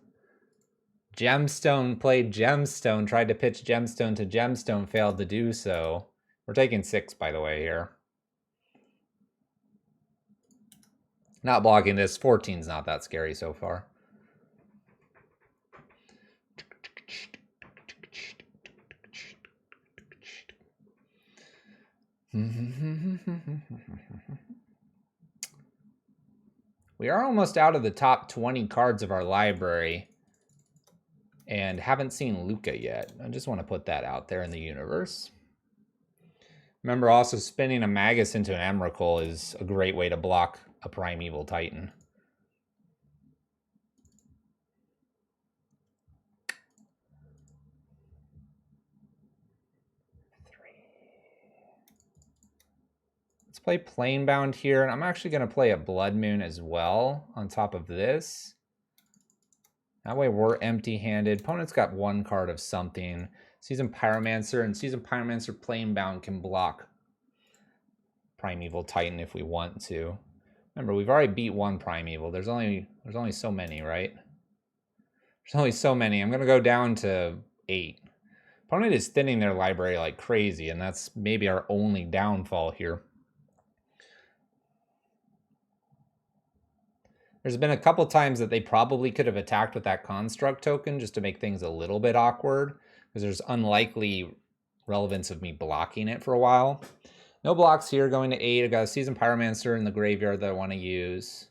Gemstone played Gemstone, tried to pitch Gemstone to Gemstone, failed to do so. We're taking 6, by the way, here. Not blocking this. 14's not that scary so far. We are almost out of the top 20 cards of our library and haven't seen Luca yet. I just want to put that out there in the universe. Remember, also spinning a Magus into an Emrakul is a great way to block a Primeval Titan. Let's play Planebound here, and I'm actually going to play a Blood Moon as well on top of this. That way we're empty-handed. Opponent's got 1 card of something. Seasoned Pyromancer, and Seasoned Pyromancer Planebound can block Primeval Titan if we want to. Remember, we've already beat 1 Primeval. There's only so many, right? There's only so many. I'm going to go down to 8. Opponent is thinning their library like crazy, and that's maybe our only downfall here. There's been a couple times that they probably could have attacked with that Construct token just to make things a little bit awkward, because there's unlikely relevance of me blocking it for a while. No blocks here, going to 8. I've got a Seasoned Pyromancer in the graveyard that I want to use.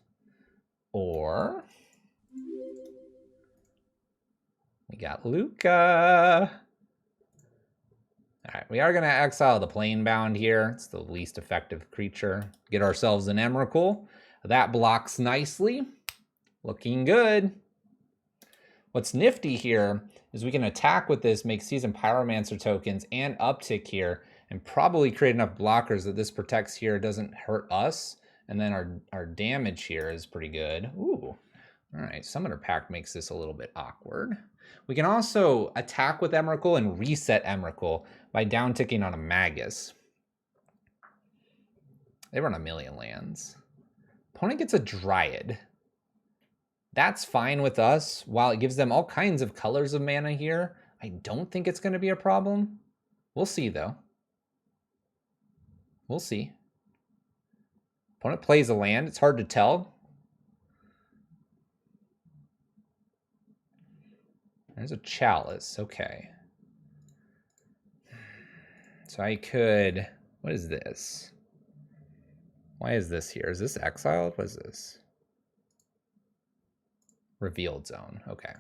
Or we got Luca. All right, we are going to exile the Planebound here. It's the least effective creature. Get ourselves an Emrakul. That blocks nicely. Looking good. What's nifty here is we can attack with this, make Seasoned Pyromancer tokens and uptick here, and probably create enough blockers that this protects here, doesn't hurt us, and then our damage here is pretty good. Ooh. All right, Summoner Pact makes this a little bit awkward. We can also attack with Emrakul and reset Emrakul by downticking on a Magus. They run a million lands. Opponent gets a Dryad. That's fine with us. While it gives them all kinds of colors of mana here, I don't think it's going to be a problem. We'll see, though. We'll see. Opponent plays a land. It's hard to tell. There's a Chalice. Okay. So I could... What is this? Why is this here? Is this exiled? What is this? Revealed Zone. Okay.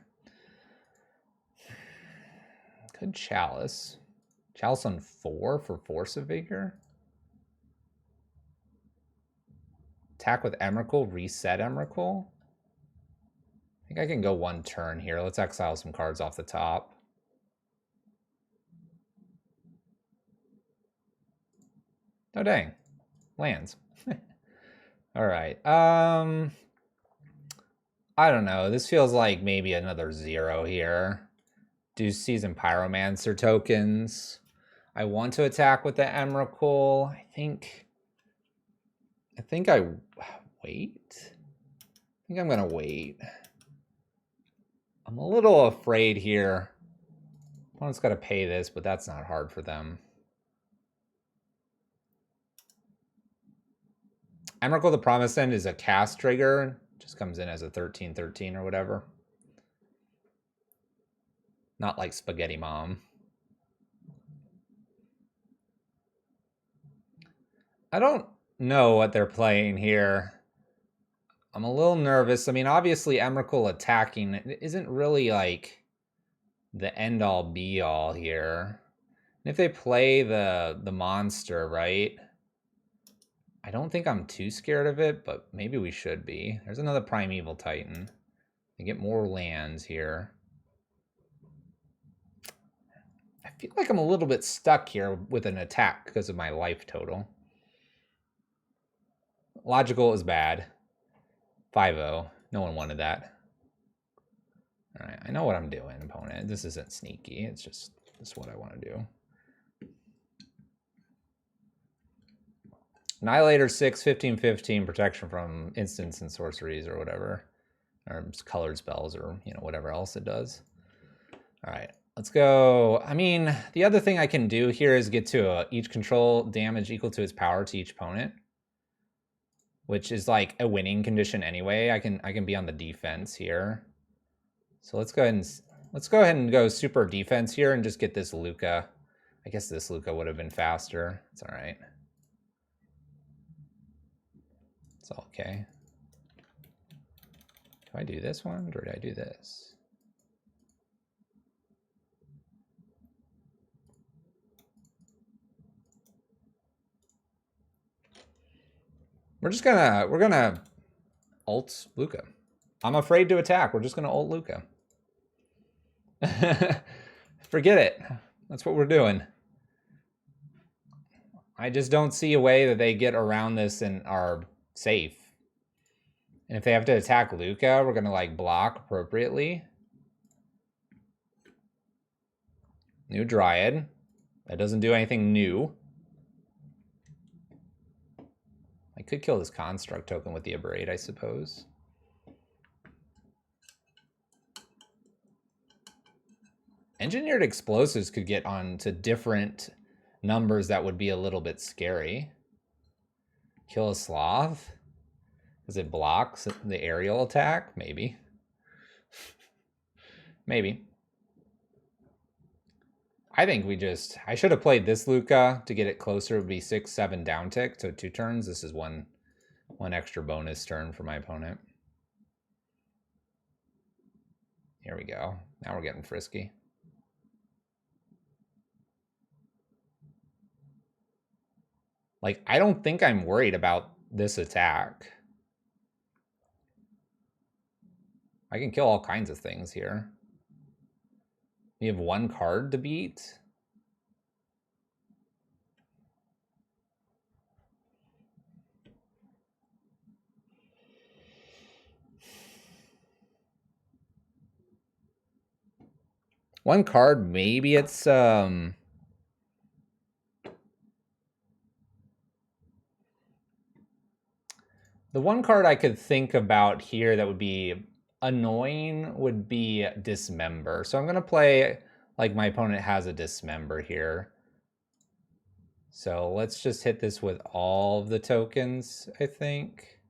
Good Chalice. Chalice on 4 for Force of Vigor. Attack with Emrakul. Reset Emrakul. I think I can go 1 turn here. Let's exile some cards off the top. Oh, dang. Lands. All right. I don't know. This feels like maybe another 0 here. Do Seasoned Pyromancer tokens. I want to attack with the Emrakul. I think I wait. I think I'm going to wait. I'm a little afraid here. Opponent's got to pay this, but that's not hard for them. Emrakul the Promised End is a cast trigger. Just comes in as a 13/13 or whatever. Not like Spaghetti Mom. I don't know what they're playing here. I'm a little nervous. I mean, obviously Emrakul attacking isn't really like the end-all be-all here. And if they play the monster, right? I don't think I'm too scared of it, but maybe we should be. There's another Primeval Titan. They get more lands here. I feel like I'm a little bit stuck here with an attack because of my life total. Logical is bad. 5-0. No one wanted that. All right, I know what I'm doing, opponent. This isn't sneaky. It's just what I want to do. Annihilator 6, 15/15, protection from instants and sorceries or whatever. Or colored spells or, you know, whatever else it does. All right, let's go. I mean, the other thing I can do here is get to each control damage equal to its power to each opponent, which is like a winning condition anyway. I can be on the defense here. So let's go ahead and go super defense here and just get this Lukka. I guess this Lukka would have been faster. It's all right. It's all okay. Do I do this one or do I do this? We're gonna ult Lukka. I'm afraid to attack. We're just gonna ult Lukka. Forget it. That's what we're doing. I just don't see a way that they get around this and are safe. And if they have to attack Lukka, we're gonna like block appropriately. New Dryad. That doesn't do anything new. I could kill this Construct token with the Abrade, I suppose. Engineered Explosives could get on to different numbers that would be a little bit scary. Kill a Sloth? Because it blocks the aerial attack? Maybe. Maybe. I think I should have played this Lukka to get it closer. It would be 6, 7 down tick, so 2 turns. This is one extra bonus turn for my opponent. Here we go. Now we're getting frisky. Like, I don't think I'm worried about this attack. I can kill all kinds of things here. We have 1 card to beat. One card, maybe it's the one card I could think about here that would be annoying would be Dismember. So I'm going to play like my opponent has a Dismember here. So let's just hit this with all of the tokens, I think.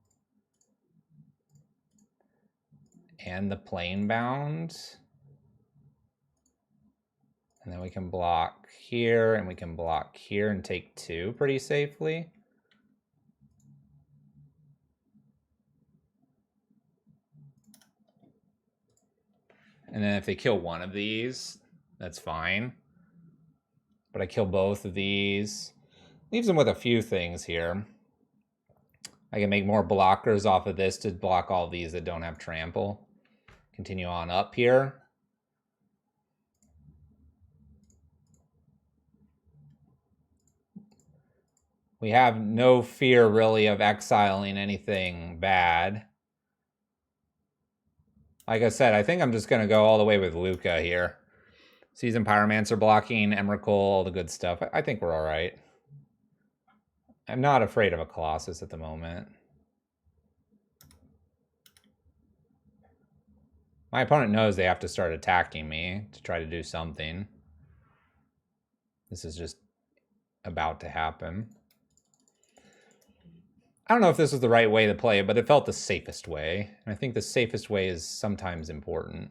And the Planebound. And then we can block here and we can block here and take 2 pretty safely. And then if they kill one of these, that's fine. But I kill both of these. Leaves them with a few things here. I can make more blockers off of this to block all these that don't have trample. Continue on up here. We have no fear really of exiling anything bad. Like I said, I think I'm just going to go all the way with Lukka here. Seasoned Pyromancer blocking, Emrakul, all the good stuff. I think we're all right. I'm not afraid of a Colossus at the moment. My opponent knows they have to start attacking me to try to do something. This is just about to happen. I don't know if this was the right way to play it, but it felt the safest way. And I think the safest way is sometimes important.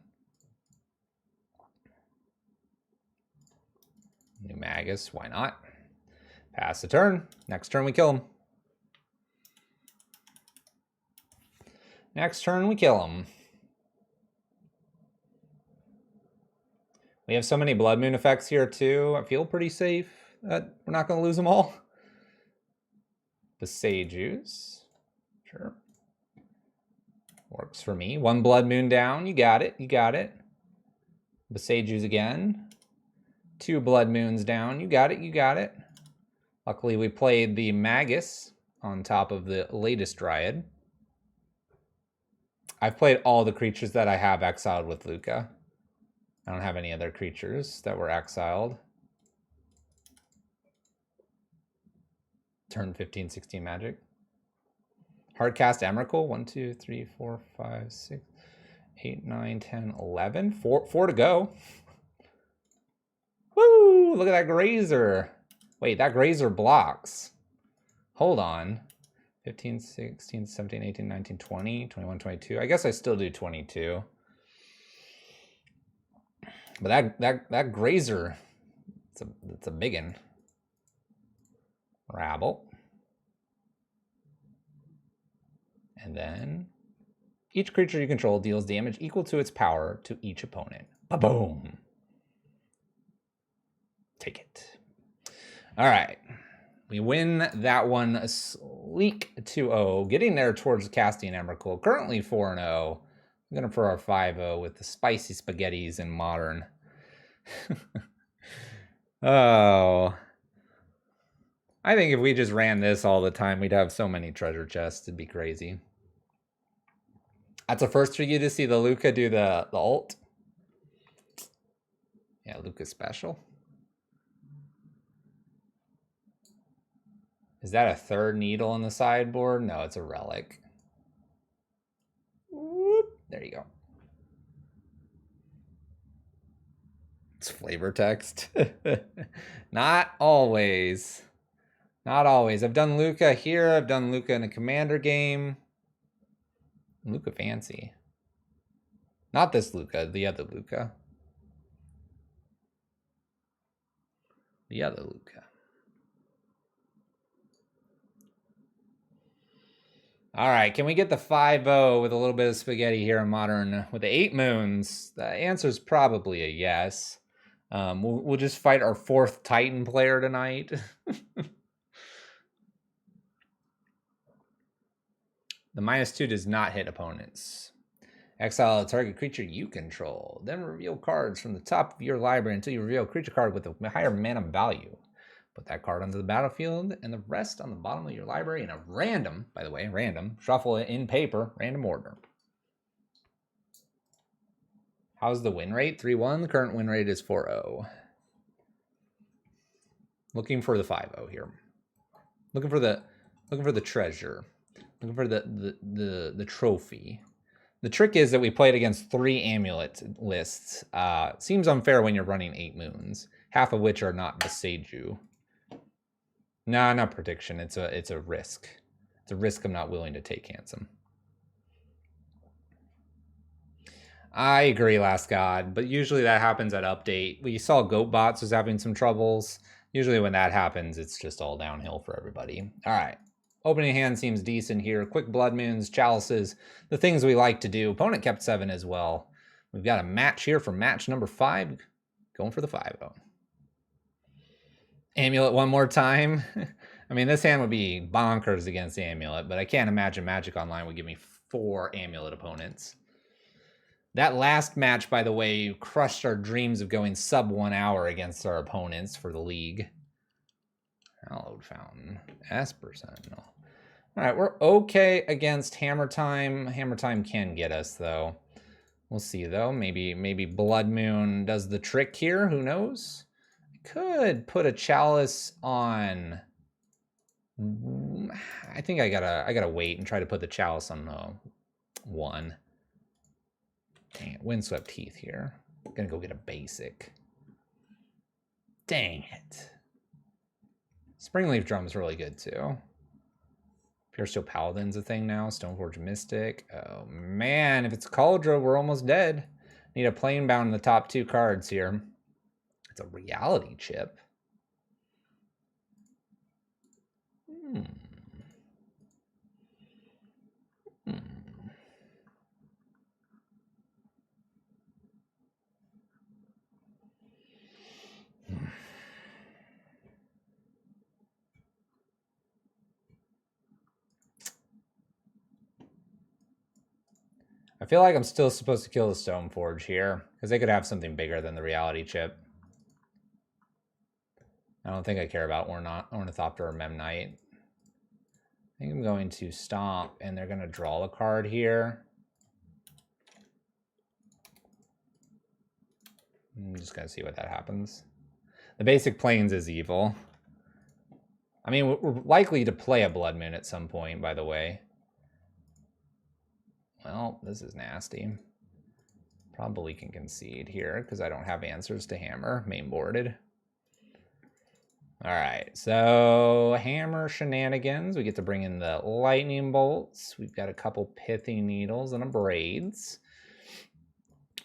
New Magus, why not? Pass the turn. Next turn we kill him. Next turn we kill him. We have so many Blood Moon effects here too. I feel pretty safe that we're not going to lose them all. Besages. Sure. Works for me. 1 Blood Moon down. You got it. You got it. Besages again. 2 Blood Moons down. You got it. You got it. Luckily, we played the Magus on top of the latest Dryad. I've played all the creatures that I have exiled with Lukka. I don't have any other creatures that were exiled. Turn 15, 16 magic. Hardcast Emrakul. 1, 2, 3, 4, 5, 6, 8, 9, 10, 11. Four to go. Woo! Look at that Grazer. Wait, that Grazer blocks. Hold on. 15, 16, 17, 18, 19, 20, 21, 22. I guess I still do 22. But that Grazer, it's a biggin. Rabble. And then each creature you control deals damage equal to its power to each opponent. Ba-boom. Take it. All right. We win that one a sleek 2-0. Getting there towards casting Emrakul. Currently 4-0. I'm going to for our 5-0 with the spicy spaghettis in Modern. Oh. I think if we just ran this all the time, we'd have so many treasure chests. It'd be crazy. That's a first for you to see the Lukka do the ult. Yeah, Lukka's special. Is that a third needle on the sideboard? No, it's a relic. Whoop. There you go. It's flavor text. Not always. Not always. I've done Lukka here. I've done Lukka in a commander game. Lukka fancy. Not this Lukka, the other Lukka. The other Lukka. All right, can we get the 5-0 with a little bit of spaghetti here in Modern with the 8 moons? The answer is probably a yes. We'll just fight our 4th Titan player tonight. The -2 does not hit opponents. Exile a target creature you control. Then reveal cards from the top of your library until you reveal a creature card with a higher mana value. Put that card onto the battlefield and the rest on the bottom of your library in a random, by the way, random, shuffle it in paper, random order. How's the win rate? 3-1. The current win rate is 4-0. Looking for the 5-0 here. Looking for the treasure. Looking for the trophy. The trick is that we played against 3 amulet lists. Seems unfair when you're running 8 moons, half of which are not Boseiju. Nah, not prediction. It's a risk. It's a risk I'm not willing to take, handsome. I agree, Last God, but usually that happens at update. We saw Goatbots was having some troubles. Usually when that happens, it's just all downhill for everybody. All right. Opening hand seems decent here. Quick Blood Moons, Chalices, the things we like to do. Opponent kept 7 as well. We've got a match here for match number 5. Going for the 5-0. Amulet one more time. I mean, this hand would be bonkers against the Amulet, but I can't imagine Magic Online would give me 4 Amulet opponents. That last match, by the way, crushed our dreams of going sub 1 hour against our opponents for the league. Hallowed Fountain. Esper Sentinel. All right, we're okay against Hammer Time. Hammer Time can get us, though. We'll see, though. Maybe Blood Moon does the trick here. Who knows? I could put a Chalice on... I think I gotta wait and try to put the Chalice on 1. Dang it, Windswept Heath here. Gonna go get a basic. Dang it. Springleaf Drum's really good too. Puresteel Paladin's a thing now. Stoneforge Mystic. Oh man, if it's Kaldra, we're almost dead. Need a Planebound in the top 2 cards here. It's a Reality Chip. I feel like I'm still supposed to kill the Stoneforge here, because they could have something bigger than the Reality Chip. I don't think I care about Ornithopter or Memnite. I think I'm going to stomp, and they're going to draw a card here. I'm just going to see what that happens. The basic plains is evil. I mean, we're likely to play a Blood Moon at some point, by the way. Well, this is nasty. Probably can concede here because I don't have answers to hammer main boarded. All right, so hammer shenanigans. We get to bring in the lightning bolts. We've got a couple pithy needles and a braids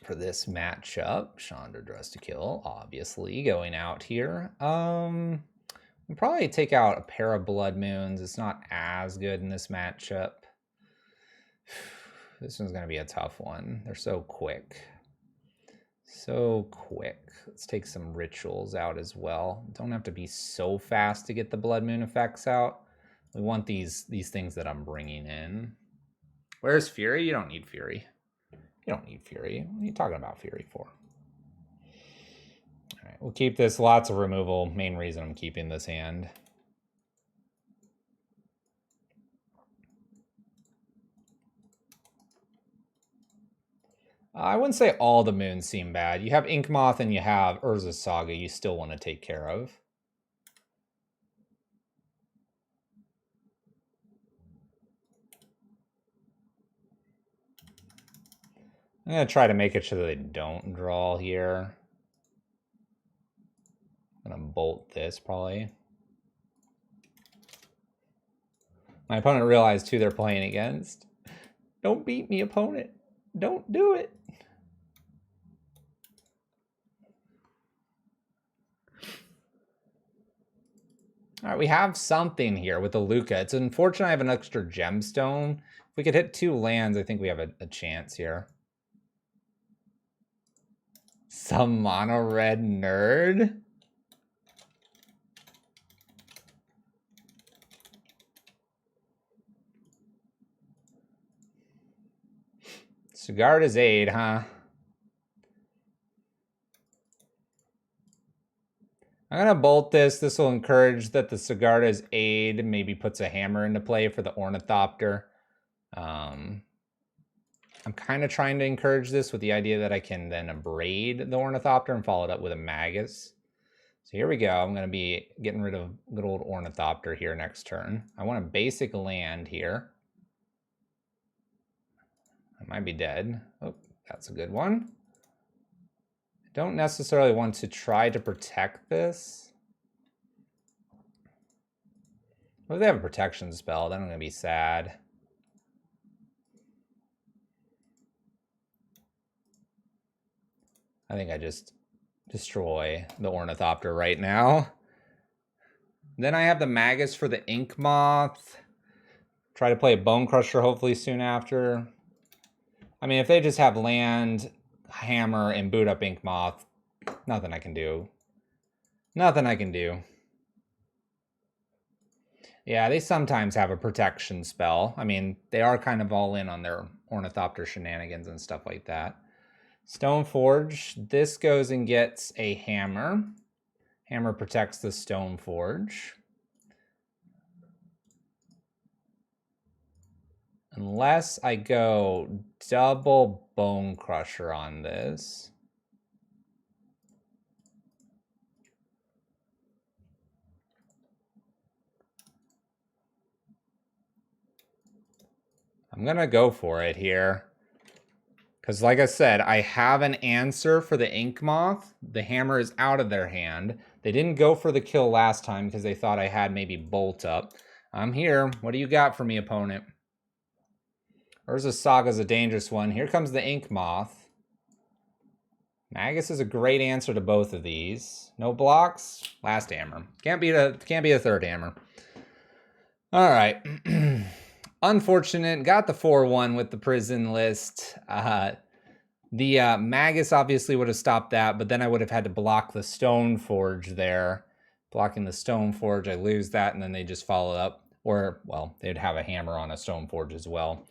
for this matchup. Chandra Dressed to Kill, obviously, going out here. We'll probably take out a pair of Blood Moons. It's not as good in this matchup. This one's going to be a tough one. They're so quick. So quick. Let's take some rituals out as well. Don't have to be so fast to get the Blood Moon effects out. We want these things that I'm bringing in. Where's Fury? You don't need Fury. You don't need Fury. What are you talking about Fury for? All right, we'll keep this. Lots of removal. Main reason I'm keeping this hand. I wouldn't say all the moons seem bad. You have Inkmoth and you have Urza's Saga you still want to take care of. I'm going to try to make it so that they don't draw here. I'm going to bolt this probably. My opponent realized who they're playing against. Don't beat me, opponent. Don't do it. All right, we have something here with the Luca. It's unfortunate I have an extra gemstone. If we could hit 2 lands, I think we have a chance here. Some mono red nerd. Sigarda's Aid, huh? I'm going to bolt this. This will encourage that the Sigarda's Aid maybe puts a hammer into play for the Ornithopter. I'm kind of trying to encourage this with the idea that I can then abrade the Ornithopter and follow it up with a Magus. So here we go. I'm going to be getting rid of good old Ornithopter here next turn. I want a basic land here. I might be dead. Oh, that's a good one. I don't necessarily want to try to protect this. Well, if they have a protection spell, then I'm going to be sad. I think I just destroy the Ornithopter right now. Then I have the Magus for the Inkmoth. Try to play a Bone Crusher hopefully soon after. I mean, if they just have land, hammer, and boot up Inkmoth, nothing I can do. Nothing I can do. Yeah, they sometimes have a protection spell. I mean, they are kind of all in on their Ornithopter shenanigans and stuff like that. Stoneforge, this goes and gets a hammer. Hammer protects the Stoneforge. Unless I go double Bone Crusher on this. I'm going to go for it here. Because like I said, I have an answer for the Inkmoth. The hammer is out of their hand. They didn't go for the kill last time because they thought I had maybe Bolt up. I'm here. What do you got for me, opponent? Urza's Saga's a dangerous one. Here comes the Inkmoth. Magus is a great answer to both of these. No blocks. Last hammer. Can't be a third hammer. All right. Unfortunate. Got the 4-1 with the prison list. The Magus obviously would have stopped that, but then I would have had to block the Stoneforge there. Blocking the Stoneforge, I lose that, and then they just follow up. Or, well, they'd have a hammer on a Stoneforge as well.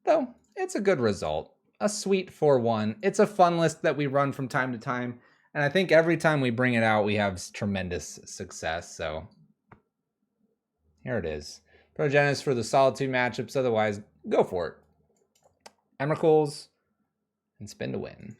Though, it's a good result. A sweet 4-1. It's a fun list that we run from time to time. And I think every time we bring it out, we have tremendous success. So, here it is. Progenis for the Solitude matchups. Otherwise, go for it. Emrakul's and spin to win.